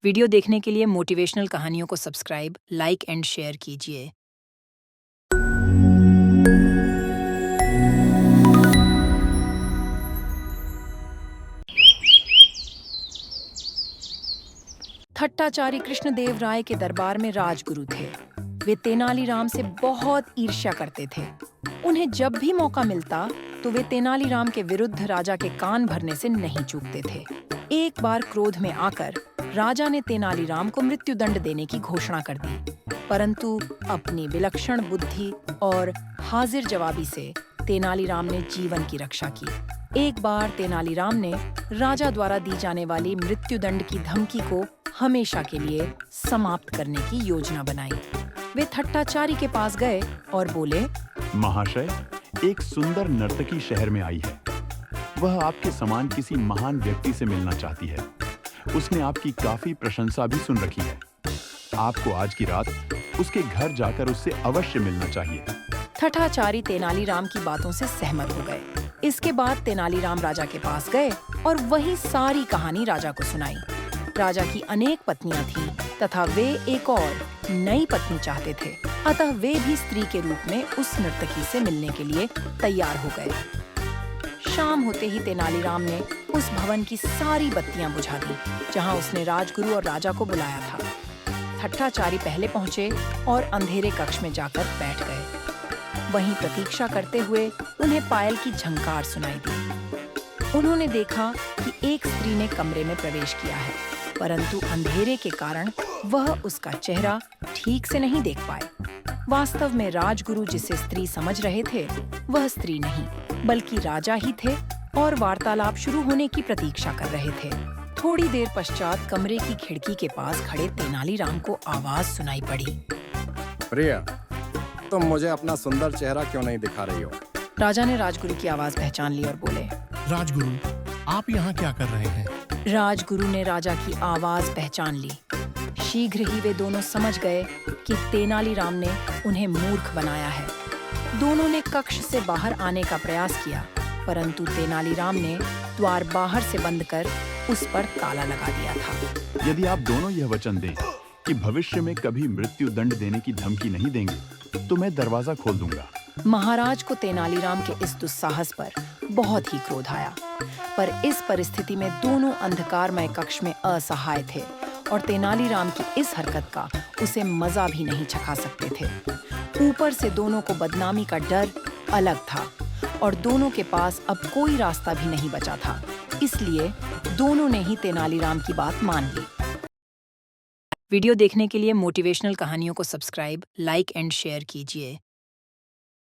Video देखने के लिए मोटिवेशनल कहानियों को सब्सक्राइब, लाइक एंड शेयर कीजिए। थट्टाचारी कृष्णदेव राय के दरबार में राजगुरु थे। वे तेनालीराम से बहुत ईर्ष्या करते थे। उन्हें जब भी मौका मिलता तो वे तेनालीराम के विरुद्ध राजा के कान भरने से नहीं चूकते थे। एक बार क्रोध में आकर राजा ने तेनालीराम को मृत्युदंड देने की घोषणा कर दी, परंतु अपनी विलक्षण बुद्धि और हाजिर जवाबी से तेनालीराम ने जीवन की रक्षा की। एक बार तेनालीराम ने राजा द्वारा दी जाने वाली मृत्युदंड की धमकी को हमेशा के लिए समाप्त करने की योजना बनाई। वे थट्टाचारी के पास गए और बोले, महाशय, एक सुंदर नर्तकी शहर में आई है। वह आपके समान किसी महान व्यक्ति से मिलना चाहती है। उसने आपकी काफी प्रशंसा भी सुन रखी है। आपको आज की रात उसके घर जाकर उससे अवश्य मिलना चाहिए। थट्टाचारी तेनालीराम की बातों से सहमत हो गए। इसके बाद तेनालीराम राजा के पास गए और वही सारी कहानी राजा को सुनाई। राजा की अनेक पत्नियां थीं तथा वे एक और नई पत्नी चाहते थे, अतः वे भी स्त्री के रूप में उस नर्तकी से मिलने के लिए तैयार हो गए। शाम होते ही तेनालीराम ने उस भवन की सारी बत्तियां बुझा दी जहां उसने राजगुरु और राजा को बुलाया था। थट्टाचारी पहले पहुंचे और अंधेरे कक्ष में जाकर बैठ गए। वहीं प्रतीक्षा करते हुए उन्हें पायल की झंकार सुनाई दी। उन्होंने देखा कि एक स्त्री ने कमरे में प्रवेश किया है, परंतु अंधेरे के कारण वह उसका चेहरा ठीक से नहीं देख पाए। वास्तव में राजगुरु जिसे स्त्री समझ रहे थे वह स्त्री नहीं बल्कि राजा ही थे और वार्तालाप शुरू होने की प्रतीक्षा कर रहे थे। थोड़ी देर पश्चात कमरे की खिड़की के पास खड़े तेनालीराम को आवाज सुनाई पड़ी, प्रिया, तुम मुझे अपना सुंदर चेहरा क्यों नहीं दिखा रही हो? राजा ने राजगुरु की आवाज पहचान ली और बोले, राजगुरु, आप यहाँ क्या कर रहे हैं? राजगुरु ने राजा की आवाज पहचान ली। शीघ्र ही वे दोनों समझ गए कि तेनालीराम ने उन्हें मूर्ख बनाया है। दोनों ने कक्ष से बाहर आने का प्रयास किया, परंतु तेनालीराम ने द्वार बाहर से बंद कर उस पर ताला लगा दिया था। यदि आप दोनों यह वचन दें कि भविष्य में कभी मृत्यु दंड देने की धमकी नहीं देंगे तो मैं दरवाजा खोल दूंगा। महाराज को तेनालीराम के इस दुस्साहस पर बहुत ही क्रोध आया, पर इस परिस्थिति में दोनों अंधकारमय कक्ष में असहाय थे और तेनालीराम की इस हरकत का उसे मजा भी नहीं चखा सकते थे। ऊपर से दोनों को बदनामी का डर अलग था और दोनों के पास अब कोई रास्ता भी नहीं बचा था, इसलिए दोनों ने ही तेनालीराम की बात मान ली। वीडियो देखने के लिए मोटिवेशनल कहानियों को सब्सक्राइब, लाइक एंड शेयर कीजिए।